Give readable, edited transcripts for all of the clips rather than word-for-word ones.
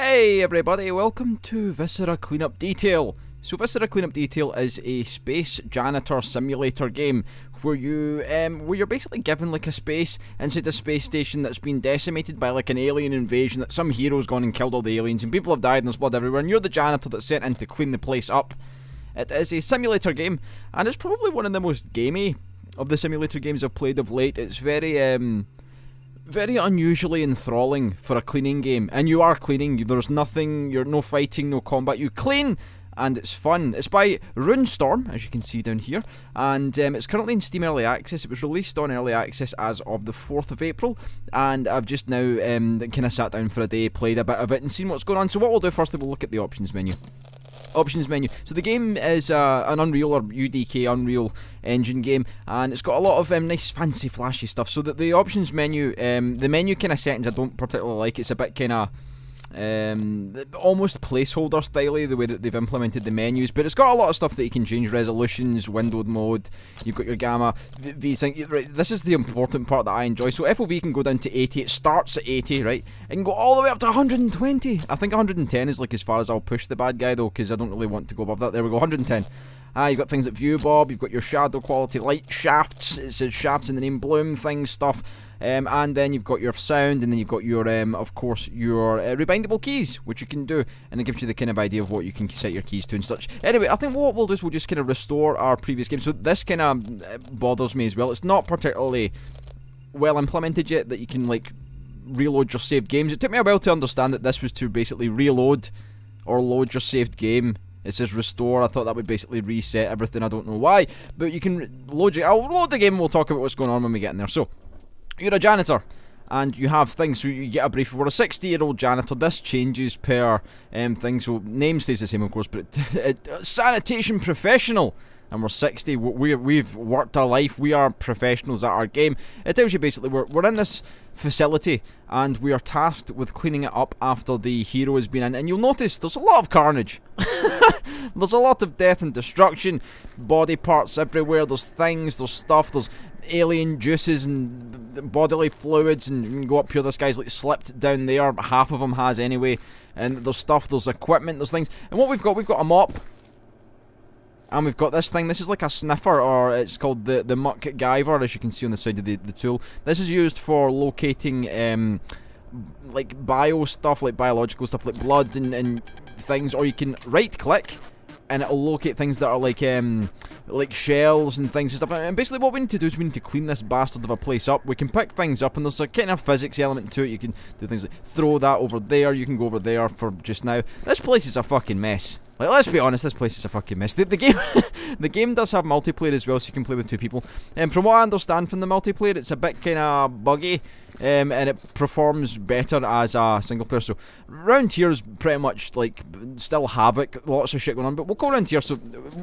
Hey everybody, welcome to Viscera Cleanup Detail. So Viscera Cleanup Detail is a space janitor simulator game where you're basically given like a space inside a space station that's been decimated by like an alien invasion, that some hero's gone and killed all the aliens and people have died and there's blood everywhere, and you're the janitor that's sent in to clean the place up. It is a simulator game and it's probably one of the most gamey of the simulator games I've played of late. It's very unusually enthralling for a cleaning game, and you are cleaning. There's nothing, you're no fighting, no combat. You clean, and it's fun. It's by Runestorm, as you can see down here, and it's currently in Steam Early Access. It was released on Early Access as of the 4th of April, and I've just now kind of sat down for a day, played a bit of it, and seen what's going on. So what we'll do first, we'll look at the options menu. So the game is an Unreal or UDK Unreal Engine game, and it's got a lot of nice fancy flashy stuff. So that the options menu, the menu kind of settings I don't particularly like. It's a bit kind of almost placeholder styley, the way that they've implemented the menus, but it's got a lot of stuff that you can change: resolutions, windowed mode, you've got your gamma, V-Sync. Right, this is the important part that I enjoy. So FOV can go down to 80, it starts at 80, right? It can go all the way up to 120. I think 110 is like as far as I'll push the bad guy though, because I don't really want to go above that. There we go, 110. You've got things like view bob, you've got your shadow quality, light shafts, it says shafts in the name, bloom things, stuff, and then you've got your sound, and then you've got your, of course, your rebindable keys, which you can do, and it gives you the kind of idea of what you can set your keys to and such. Anyway, I think what we'll do is we'll just kind of restore our previous game. So this kind of bothers me as well. It's not particularly well implemented yet that you can like reload your saved games. It took me a while to understand that this was to basically reload or load your saved game. It says restore. I thought that would basically reset everything. I don't know why, but you can load it. I'll load the game and we'll talk about what's going on when we get in there. So, you're a janitor, and you have things. So you get a brief. We're a 60-year-old janitor. This changes per thing. So name stays the same, of course, but sanitation professional. And we're 60. We've worked our life. We are professionals at our game. It tells you basically we're in this facility and we are tasked with cleaning it up after the hero has been in. And you'll notice there's a lot of carnage. There's a lot of death and destruction. Body parts everywhere. There's things. There's stuff. There's alien juices and bodily fluids. And you can go up here. This guy's like slipped down there. Half of him has anyway. And there's stuff. There's equipment. There's things. And what we've got a mop. And we've got this thing. This is like a sniffer, or it's called the muck giver, as you can see on the side of the tool. This is used for locating like bio stuff, like biological stuff, like blood and things. Or you can right click and it'll locate things that are like shells and things and stuff. And basically what we need to do is we need to clean this bastard of a place up. We can pick things up, and there's a kind of physics element to it. You can do things like throw that over there. You can go over there for just now. This place is a fucking mess. Like, let's be honest, this place is a fucking mess. The game the game does have multiplayer as well, so you can play with two people. And from what I understand from the multiplayer, it's a bit kind of buggy, and it performs better as a single player. So round here is pretty much like still havoc, lots of shit going on. But we'll go around here, so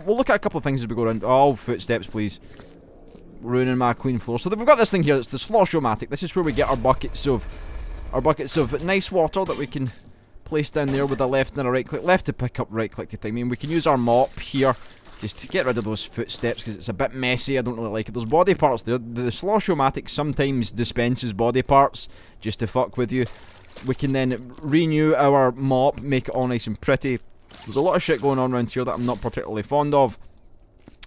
we'll look at a couple of things as we go around. Oh, footsteps, please. Ruining my clean floor. So we've got this thing here, it's the Slosh-O-Matic. This is where we get our buckets of nice water that we can place down there with a left and a right click. Left to pick up, right click to thing. I mean, we can use our mop here just to get rid of those footsteps because it's a bit messy. I don't really like it. There's body parts there. The Slosh-O-Matic sometimes dispenses body parts just to fuck with you. We can then renew our mop, make it all nice and pretty. There's a lot of shit going on around here that I'm not particularly fond of.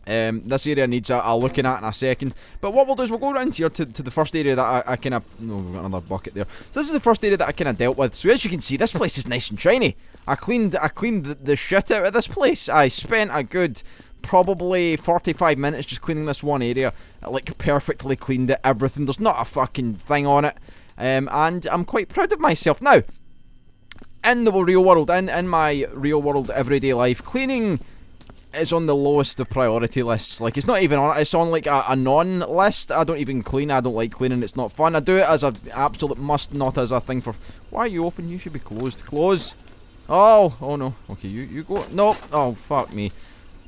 This area needs a looking at in a second. But what we'll do is we'll go around here to the first area that I kind of... No, we've got another bucket there. So this is the first area that I kind of dealt with. So as you can see, this place is nice and shiny. I cleaned the shit out of this place. I spent a good probably 45 minutes just cleaning this one area. Like, perfectly cleaned it, everything. There's not a fucking thing on it. And I'm quite proud of myself. Now, in the real world, in my real world everyday life, cleaning is on the lowest of priority lists. Like, it's not even on, it's on like a non-list. I don't even clean. I don't like cleaning. It's not fun. I do it as an absolute must, not as a thing for... Why are you open? You should be closed. Close. Oh no. Okay, you go. No. Oh, fuck me.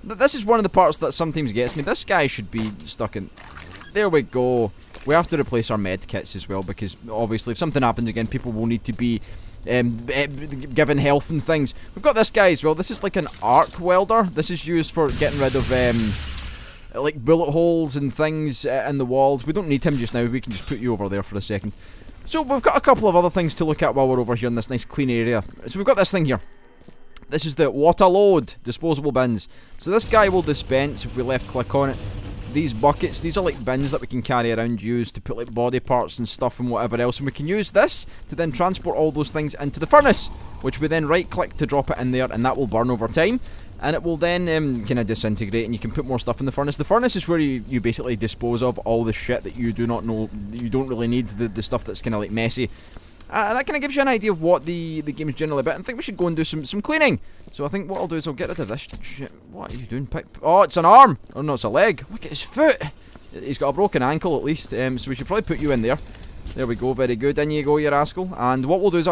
This is one of the parts that sometimes gets me. This guy should be stuck in... There we go. We have to replace our med kits as well, because obviously if something happens again, people will need to be given health and things. We've got this guy as well. This is like an arc welder. This is used for getting rid of like bullet holes and things in the walls. We don't need him just now. We can just put you over there for a second. So we've got a couple of other things to look at while we're over here in this nice clean area. So we've got this thing here. This is the water load disposable bins. So this guy will dispense, if we left click on it, these buckets. These are like bins that we can carry around, use to put like body parts and stuff and whatever else. And we can use this to then transport all those things into the furnace, which we then right click to drop it in there, and that will burn over time. And it will then kind of disintegrate, and you can put more stuff in the furnace. The furnace is where you basically dispose of all the shit that you do not know, you don't really need, the stuff that's kind of like messy. And that kind of gives you an idea of what the game is generally about. And I think we should go and do some cleaning. So I think what I'll do is I'll get rid of this shit. What are you doing? Oh, it's an arm! Oh no, it's a leg. Look at his foot! He's got a broken ankle at least, so we should probably put you in there. There we go, very good. In you go, you rascal. And what we'll do is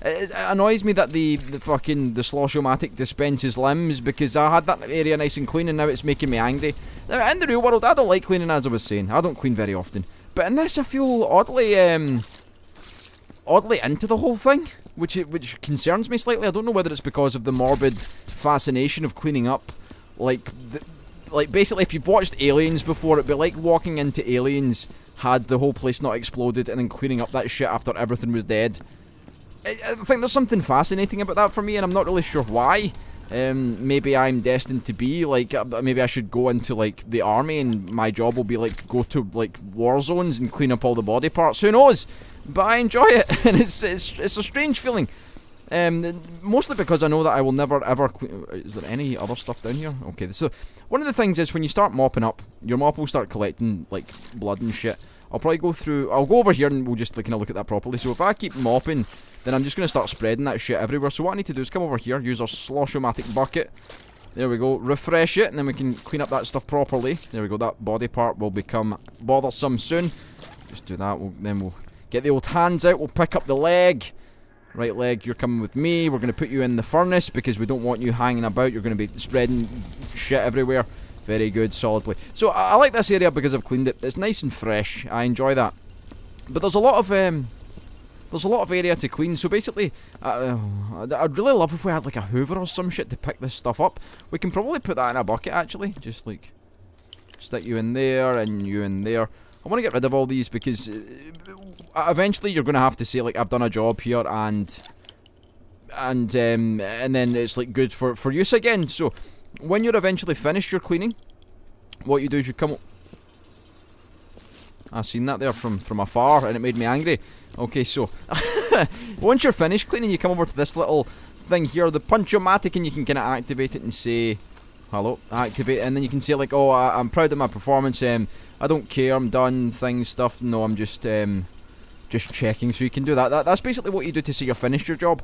it annoys me that the Slosh-O-Matic dispenses limbs, because I had that area nice and clean and now it's making me angry. Now, in the real world, I don't like cleaning, as I was saying. I don't clean very often. But in this, I feel oddly into the whole thing, which concerns me slightly. I don't know whether it's because of the morbid fascination of cleaning up. Like basically, if you've watched Aliens before, it'd be like walking into Aliens, had the whole place not exploded, and then cleaning up that shit after everything was dead. I think there's something fascinating about that for me, and I'm not really sure why. Maybe I'm destined to be like, maybe I should go into like the army, and my job will be like go to like war zones and clean up all the body parts. Who knows? But I enjoy it, and it's a strange feeling. Mostly because I know that I will never ever clean. Is there any other stuff down here? Okay, so one of the things is when you start mopping up, your mop will start collecting like blood and shit. I'll go over here and we'll just kind of look at that properly. So if I keep mopping, then I'm just going to start spreading that shit everywhere. So what I need to do is come over here, use our Slosh-O-Matic bucket. There we go, refresh it, and then we can clean up that stuff properly. There we go, that body part will become bothersome soon. Just do that, then we'll get the old hands out, we'll pick up the leg. Right leg, you're coming with me. We're going to put you in the furnace because we don't want you hanging about. You're going to be spreading shit everywhere. Very good, solidly. So I like this area because I've cleaned it. It's nice and fresh. I enjoy that. But there's a lot of area to clean. So basically, I'd really love if we had like a hoover or some shit to pick this stuff up. We can probably put that in a bucket actually. Just like stick you in there and you in there. I want to get rid of all these because eventually you're going to have to say like I've done a job here and then it's like good for use again. So when you're eventually finished your cleaning, what you do is you come. I seen that there from afar and it made me angry. Okay, so once you're finished cleaning, you come over to this little thing here, the Punch-O-Matic, and you can kind of activate it and say hello, activate, and then you can say like, oh, I'm proud of my performance. I don't care, I'm done. Things, stuff. No, I'm just checking. So you can do that. That's basically what you do to say you're finished your job.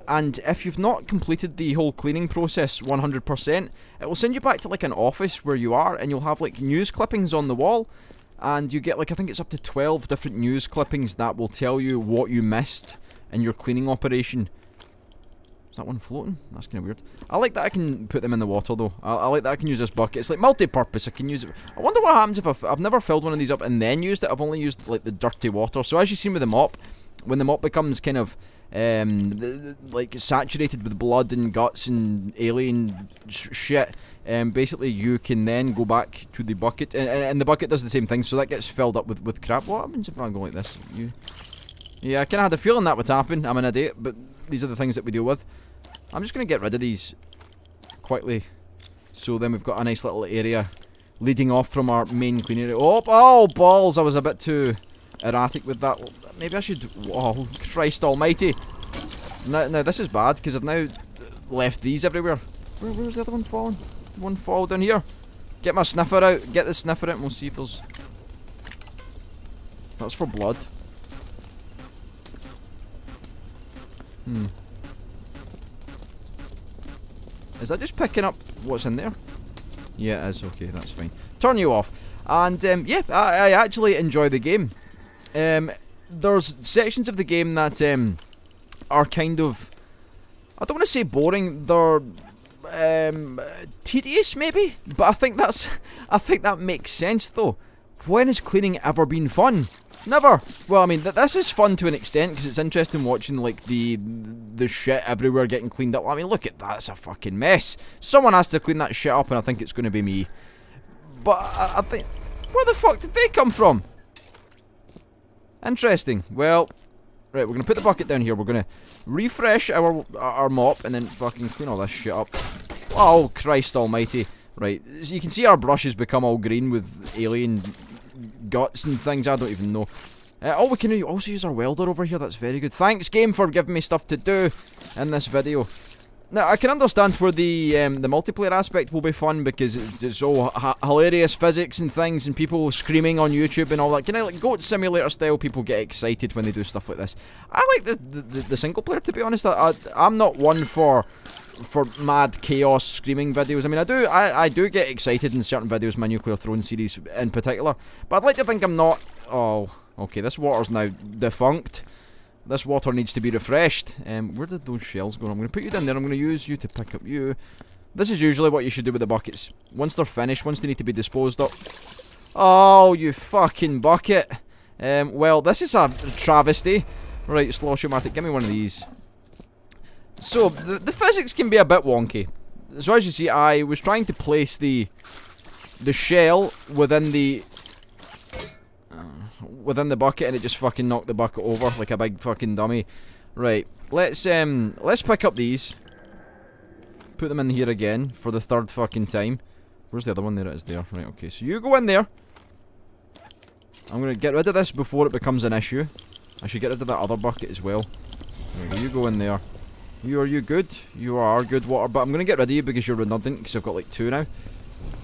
And if you've not completed the whole cleaning process 100%, it will send you back to like an office where you are, and you'll have like news clippings on the wall, and you get like, I think it's up to 12 different news clippings that will tell you what you missed in your cleaning operation. Is that one floating? That's kind of weird. I like that I can put them in the water though. I like that I can use this bucket. It's like multi-purpose. I can use it. I wonder what happens if I've never filled one of these up and then used it. I've only used like the dirty water. So as you've seen with the mop, when the mop becomes kind of like saturated with blood and guts and alien shit, basically you can then go back to the bucket, and the bucket does the same thing, so that gets filled up with crap. What happens if I go like this? Yeah, I kind of had a feeling that would happen. I'm an idiot, but these are the things that we deal with. I'm just going to get rid of these quickly, so then we've got a nice little area leading off from our main clean area. Oh balls, I was a bit too erratic with that. Maybe I should. Oh, Christ almighty. No, this is bad, because I've now left these everywhere. Where's the other one falling? One fall down here. Get my sniffer out. Get the sniffer out and we'll see if there's... That's for blood. Is that just picking up what's in there? Yeah, it is. Okay, that's fine. Turn you off. And, yeah, I actually enjoy the game. There's sections of the game that are kind of, I don't want to say boring, they're tedious maybe, but I think that makes sense though. When has cleaning ever been fun? Never. Well, I mean, this is fun to an extent because it's interesting watching like the shit everywhere getting cleaned up. I mean, look at that, it's a fucking mess. Someone has to clean that shit up, and I think it's going to be me. But I think, where the fuck did they come from? Interesting. Well, right, we're going to put the bucket down here. We're going to refresh our mop and then fucking clean all this shit up. Oh, Christ almighty. Right, so you can see our brush has become all green with alien guts and things. I don't even know. Oh, we can also use our welder over here. That's very good. Thanks, game, for giving me stuff to do in this video. Now, I can understand where the multiplayer aspect will be fun because it's all hilarious physics and things and people screaming on YouTube and all that. Kind of like Goat Simulator style, people get excited when they do stuff like this. I like the single player, to be honest. I'm not one for mad chaos screaming videos. I mean, I do get excited in certain videos, my Nuclear Throne series in particular. But I'd like to think I'm not... Oh, okay, this water's now defunct. This water needs to be refreshed. Where did those shells go? I'm going to put you down there. I'm going to use you to pick up you. This is usually what you should do with the buckets. Once they're finished, once they need to be disposed of. Oh, you fucking bucket. Well, this is a travesty. Right, Slosh-O-Matic, give me one of these. So, the physics can be a bit wonky. So as you see, I was trying to place the shell within the bucket, and it just fucking knocked the bucket over like a big fucking dummy. Right, let's pick up these, put them in here again for the third fucking time. Where's the other one? There it is. There. Right, okay, so you go in there. I'm gonna get rid of this before it becomes an issue. I should get rid of that other bucket as well. There you go in there. Are you good? You are good, water, but I'm gonna get rid of you because you're redundant, because I've got like 2 now.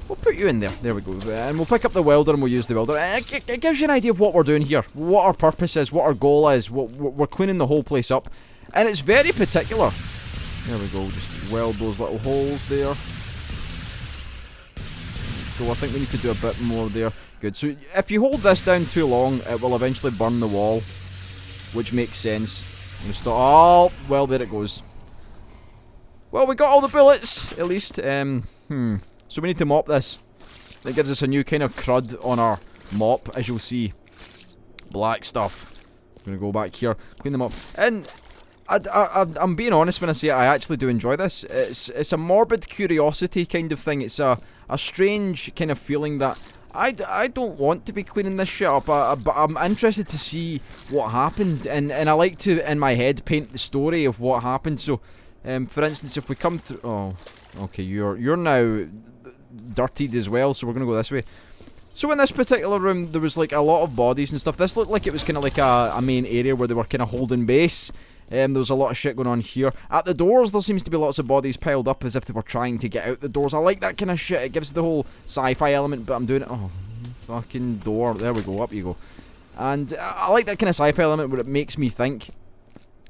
We'll put you in there. There we go. And we'll pick up the welder and we'll use the welder. It gives you an idea of what we're doing here. What our purpose is, what our goal is. We're cleaning the whole place up. And it's very particular. There we go. Just weld those little holes there. So I think we need to do a bit more there. Good. So if you hold this down too long, it will eventually burn the wall. Which makes sense. I'm gonna stop. Oh, well, there it goes. Well, we got all the bullets, at least. So we need to mop this. That gives us a new kind of crud on our mop, as you'll see. Black stuff. I'm gonna go back here, clean them up. And I'm being honest when I say I actually do enjoy this. It's a morbid curiosity kind of thing. It's a strange kind of feeling that I don't want to be cleaning this shit up, but I'm interested to see what happened, and I like to, in my head, paint the story of what happened. So, for instance, if we come through... Oh, okay, you're now dirtied as well, so we're gonna go this way. So in this particular room, there was like a lot of bodies and stuff. This looked like it was kind of like a main area where they were kind of holding base. There was a lot of shit going on here. At the doors, there seems to be lots of bodies piled up as if they were trying to get out the doors. I like that kind of shit. It gives the whole sci-fi element, but I'm doing it... Oh, fucking door. There we go. Up you go. And I like that kind of sci-fi element where it makes me think.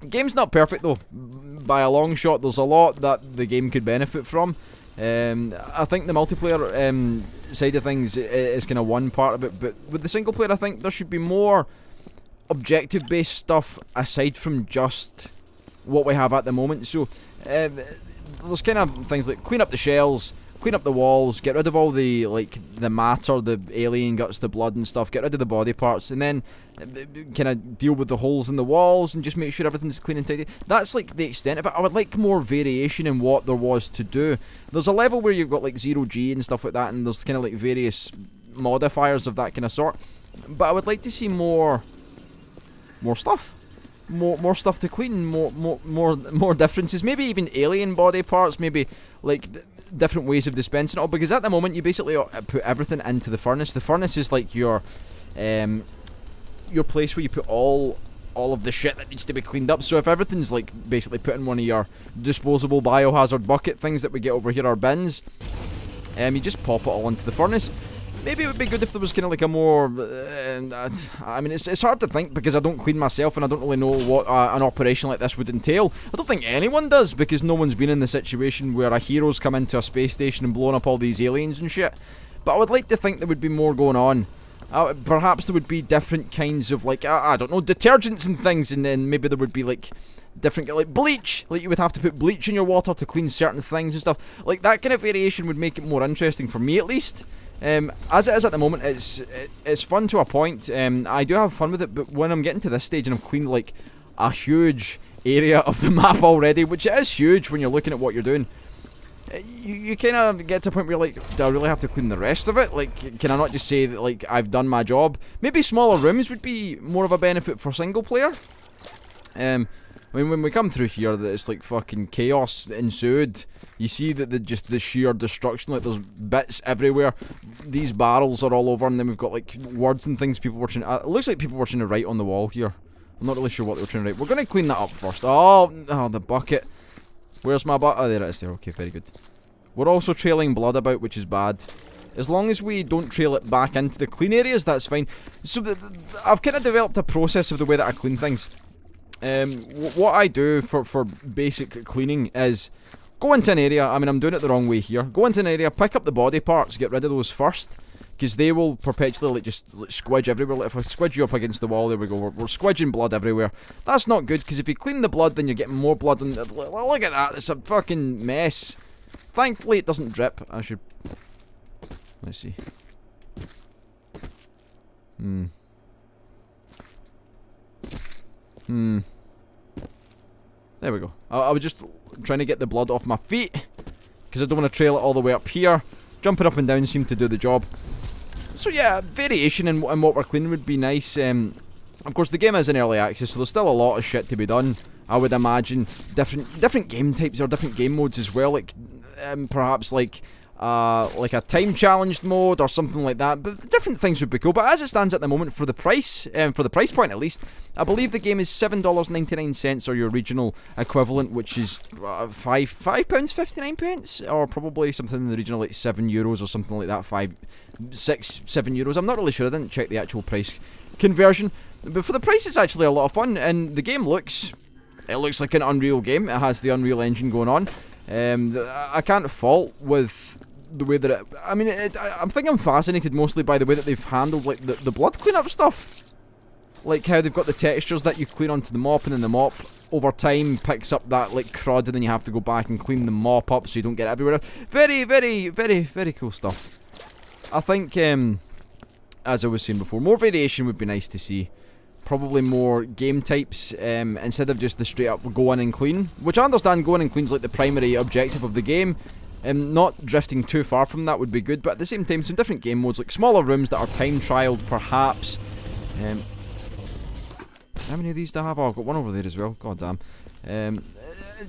The game's not perfect, though. By a long shot, there's a lot that the game could benefit from. I think the multiplayer side of things is kind of one part of it, but with the single player, I think there should be more objective based stuff aside from just what we have at the moment. So there's kind of things like clean up the shells, clean up the walls, get rid of all the the matter, the alien guts, the blood and stuff, get rid of the body parts, and then kind of deal with the holes in the walls and just make sure everything's clean and tidy. That's like the extent of it. I would like more variation in what there was to do. There's a level where you've got like 0G and stuff like that, and there's kind of like various modifiers of that kind of sort, but I would like to see more stuff, more stuff to clean, more differences, maybe even alien body parts, maybe like different ways of dispensing it all, because at the moment you basically put everything into the furnace. The furnace is like your place where you put all of the shit that needs to be cleaned up. So if everything's like basically put in one of your disposable biohazard bucket things that we get over here, our bins, you just pop it all into the furnace. Maybe it would be good if there was kind of like a more... I mean, it's hard to think because I don't clean myself and I don't really know what an operation like this would entail. I don't think anyone does, because no one's been in the situation where a hero's come into a space station and blown up all these aliens and shit. But I would like to think there would be more going on. Perhaps there would be different kinds of, like, I don't know, detergents and things, and then maybe there would be, like, different, like, bleach. Like, you would have to put bleach in your water to clean certain things and stuff. Like, that kind of variation would make it more interesting for me, at least. As it is at the moment, it's fun to a point. I do have fun with it, but when I'm getting to this stage and I've cleaned like a huge area of the map already, which it is huge when you're looking at what you're doing, you kind of get to a point where you're like, do I really have to clean the rest of it? Like, can I not just say that, like, I've done my job? Maybe smaller rooms would be more of a benefit for single player. I mean, when we come through here, that it's like fucking chaos ensued. You see that just the sheer destruction, like there's bits everywhere. These barrels are all over, and then we've got like words and things people were trying to, it looks like people were trying to write on the wall here. I'm not really sure what they were trying to write. We're going to clean that up first. Oh, the bucket. Where's my bucket? Oh, there it is there. Okay, very good. We're also trailing blood about, which is bad. As long as we don't trail it back into the clean areas, that's fine. So I've kind of developed a process of the way that I clean things. What I do for basic cleaning is go into an area. I mean, I'm doing it the wrong way here. Go into an area, pick up the body parts, get rid of those first, because they will perpetually just squidge everywhere. Like if I squidge you up against the wall, there we go. We're squidging blood everywhere. That's not good, because if you clean the blood, then you're getting more blood. And look at that, it's a fucking mess. Thankfully, it doesn't drip. I should. Let's see. There we go. I was just trying to get the blood off my feet, because I don't want to trail it all the way up here. Jumping up and down seemed to do the job. So yeah, variation in what we're cleaning would be nice. Of course, the game is in early access, so there's still a lot of shit to be done. I would imagine different game types or different game modes as well. Like perhaps like a time challenged mode or something like that. But different things would be cool. But as it stands at the moment, for the price point at least, I believe the game is $7.99 or your regional equivalent, which is £5.59, or probably something in the region of like €7 or something like that. 7 euros. I'm not really sure. I didn't check the actual price conversion. But for the price, it's actually a lot of fun, and the game looks like an Unreal game. It has the Unreal Engine going on. I can't fault with the way that it, I mean, I think I'm fascinated mostly by the way that they've handled like the blood cleanup stuff. Like how they've got the textures that you clean onto the mop, and then the mop over time picks up that like crud, and then you have to go back and clean the mop up so you don't get it everywhere. Very, very, very, very cool stuff. I think, as I was saying before, more variation would be nice to see. Probably more game types, instead of just the straight up go in and clean, which I understand going and clean's like the primary objective of the game. Not drifting too far from that would be good, but at the same time some different game modes, like smaller rooms that are time trialed perhaps. How many of these do I have? Oh, I've got one over there as well, god damn.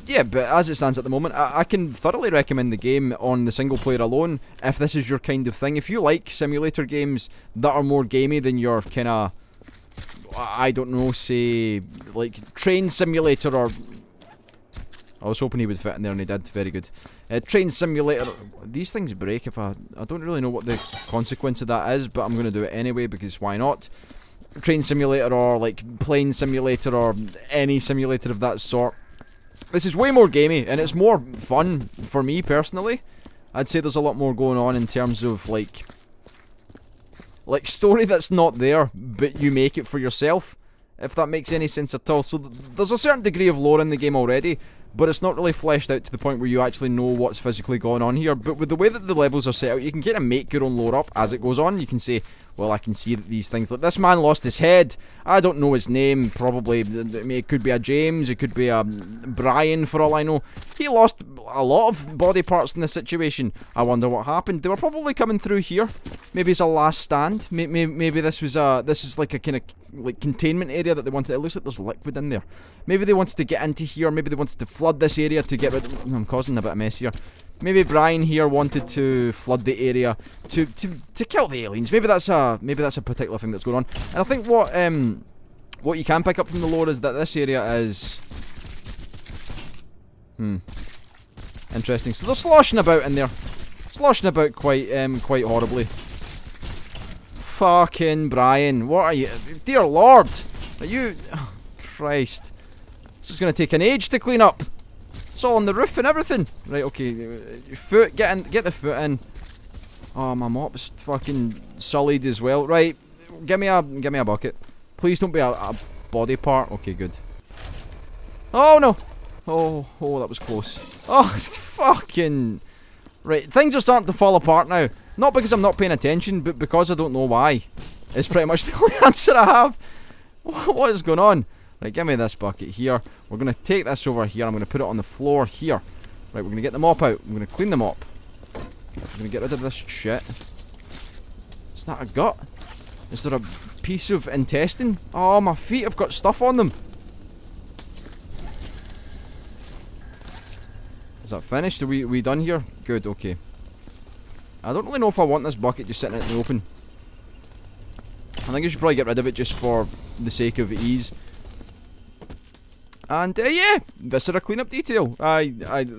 Yeah, but as it stands at the moment, I can thoroughly recommend the game on the single player alone, if this is your kind of thing. If you like simulator games that are more gamey than your kinda, I don't know, say, like, Train Simulator, or... I was hoping he would fit in there, and he did. Very good. Train Simulator... These things break if I don't really know what the consequence of that is, but I'm going to do it anyway, because why not? Train Simulator, or, like, Plane Simulator, or any simulator of that sort. This is way more gamey, and it's more fun for me, personally. I'd say there's a lot more going on in terms of, like story that's not there, but you make it for yourself, if that makes any sense at all. So there's a certain degree of lore in the game already, but it's not really fleshed out to the point where you actually know what's physically going on here. But with the way that the levels are set out, you can kind of make your own lore up as it goes on. You can say, well, I can see that these things, like this man lost his head, I don't know his name, probably, it could be a James, it could be a Brian for all I know. He lost a lot of body parts in this situation. I wonder what happened. They were probably coming through here. Maybe it's a last stand. Maybe this is like a kind of like containment area that they wanted. It looks like there's liquid in there. Maybe they wanted to get into here.Maybe they wanted to flood this area to get rid of... I'm causing a bit of mess here. Maybe Brian here wanted to flood the area to kill the aliens. Maybe that's a particular thing that's going on. And I think what you can pick up from the lore is that this area is interesting. So they're sloshing about in there, sloshing about quite horribly. Fucking Brian, what are you? Dear Lord, are you? Oh, Christ, this is gonna take an age to clean up. It's all on the roof and everything. Right, okay, foot, get in, get the foot in. Oh, my mop's fucking sullied as well. Right, give me a bucket. Please don't be a body part. Okay, good. Oh no. Oh, that was close. Oh, fucking... Right, things are starting to fall apart now. Not because I'm not paying attention, but because I don't know why. It's pretty much the only answer I have. What is going on? Right, give me this bucket here. We're going to take this over here. I'm going to put it on the floor here. Right, we're gonna get the mop out. I'm gonna clean the mop. I'm gonna get rid of this shit. Is that a gut? Is there a piece of intestine? Oh, my feet have got stuff on them. Is that finished? Are we done here? Good, okay. I don't really know if I want this bucket just sitting out in the open. I think I should probably get rid of it just for the sake of ease. And yeah, Viscera Cleanup Detail. I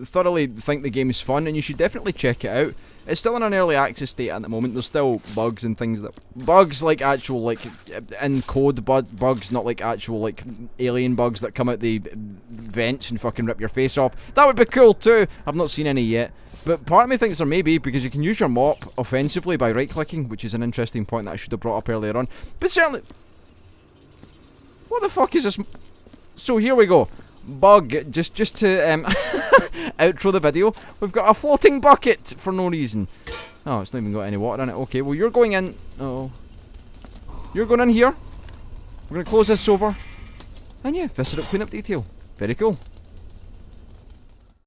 thoroughly think the game is fun, and you should definitely check it out. It's still in an early access state at the moment. There's still bugs and things that... Bugs like actual, like, in code bugs, not like actual, like, alien bugs that come out the vents and fucking rip your face off. That would be cool too. I've not seen any yet. But part of me thinks there may be, because you can use your mop offensively by right-clicking, which is an interesting point that I should have brought up earlier on. But certainly... What the fuck is this... So here we go. Bug, just to outro the video, we've got a floating bucket for no reason. Oh, it's not even got any water in it. Okay, well you're going in. Oh, you're going in here. We're gonna close this over. And yeah, Viscera Cleanup Detail. Very cool.